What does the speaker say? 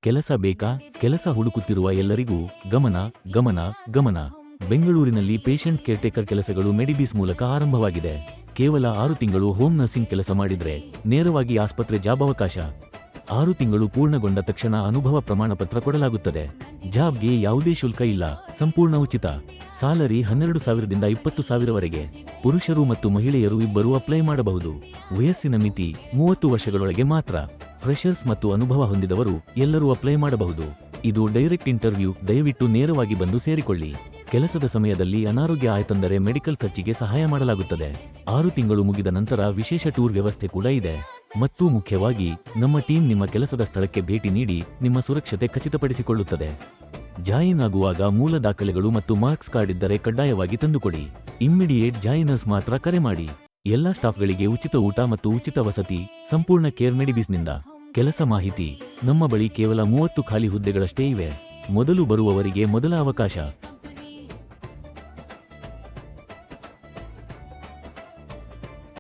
ಕೆಲಸ ಬೇಕಾ? ಕೆಲಸ ಹುಡುಕುತ್ತಿರುವ ಎಲ್ಲರಿಗೂ ಗಮನ ಗಮನ ಗಮನ. ಬೆಂಗಳೂರಿನಲ್ಲಿ ಪೇಷಂಟ್ ಕೇರ್ಟೇಕರ್ ಕೆಲಸಗಳು ಮೆಡಿಬಿಸ್ ಮೂಲಕ ಆರಂಭವಾಗಿದೆ. ಕೇವಲ 6 ತಿಂಗಳು ಹೋಮ್ ನರ್ಸಿಂಗ್ ಕೆಲಸ ಮಾಡಿದ್ರೆ ನೇರವಾಗಿ ಆಸ್ಪತ್ರೆ ಜಾಬ್ ಅವಕಾಶ. 6 ತಿಂಗಳು ಪೂರ್ಣಗೊಂಡ ತಕ್ಷಣ ಅನುಭವ ಪ್ರಮಾಣಪತ್ರ ಕೊಡಲಾಗುತ್ತದೆ. ಜಾಬ್ಗೆ ಯಾವುದೇ ಶುಲ್ಕ ಇಲ್ಲ, ಸಂಪೂರ್ಣ ಉಚಿತ. ಸಾಲರಿ 12,000ದಿಂದ 20,000ವರೆಗೆ. ಪುರುಷರು ಮತ್ತು ಮಹಿಳೆಯರು ಇಬ್ಬರೂ ಅಪ್ಲೈ ಮಾಡಬಹುದು. ವಯಸ್ಸಿನ ಮಿತಿ 30 ವರ್ಷಗಳೊಳಗೆ ಮಾತ್ರ. ಫ್ರೆಷರ್ಸ್ ಮತ್ತು ಅನುಭವ ಹೊಂದಿದವರು ಎಲ್ಲರೂ ಅಪ್ಲೈ ಮಾಡಬಹುದು. ಇದು ಡೈರೆಕ್ಟ್ ಇಂಟರ್ವ್ಯೂ. ದಯವಿಟ್ಟು ನೇರವಾಗಿ ಬಂದು ಸೇರಿಕೊಳ್ಳಿ. ಕೆಲಸದ ಸಮಯದಲ್ಲಿ ಅನಾರೋಗ್ಯ ಆಯ್ತೆಂದರೆ ಮೆಡಿಕಲ್ ಖರ್ಚಿಗೆ ಸಹಾಯ ಮಾಡಲಾಗುತ್ತದೆ. 6 ತಿಂಗಳು ಮುಗಿದ ನಂತರ ವಿಶೇಷ ಟೂರ್ ವ್ಯವಸ್ಥೆ ಕೂಡ ಇದೆ. ಮತ್ತು ಮುಖ್ಯವಾಗಿ ನಮ್ಮ ಟೀಮ್ ನಿಮ್ಮ ಕೆಲಸದ ಸ್ಥಳಕ್ಕೆ ಭೇಟಿ ನೀಡಿ ನಿಮ್ಮ ಸುರಕ್ಷತೆ ಖಚಿತಪಡಿಸಿಕೊಳ್ಳುತ್ತದೆ. ಜಾಯಿನ್ ಆಗುವಾಗ ಮೂಲ ದಾಖಲೆಗಳು ಮತ್ತು ಮಾರ್ಕ್ಸ್ ಕಾರ್ಡ್ ಇದ್ದರೆ ಕಡ್ಡಾಯವಾಗಿ ತಂದುಕೊಡಿ. ಇಮ್ಮಿಡಿಯೇಟ್ ಜಾಯಿನರ್ಸ್ ಮಾತ್ರ ಕರೆ ಮಾಡಿ. ಎಲ್ಲಾ ಸ್ಟಾಫ್ಗಳಿಗೆ ಉಚಿತ ಊಟ ಮತ್ತು ಉಚಿತ ವಸತಿ ಸಂಪೂರ್ಣ ಕೇರ್ ಮೆಡಿಬಿಸ್ನಿಂದ. ಕೆಲಸ ಮಾಹಿತಿ: ನಮ್ಮ ಬಳಿ ಕೇವಲ 30 ಖಾಲಿ ಹುದ್ದೆಗಳಷ್ಟೇ ಇವೆ. ಮೊದಲು ಬರುವವರಿಗೆ ಮೊದಲ ಅವಕಾಶ.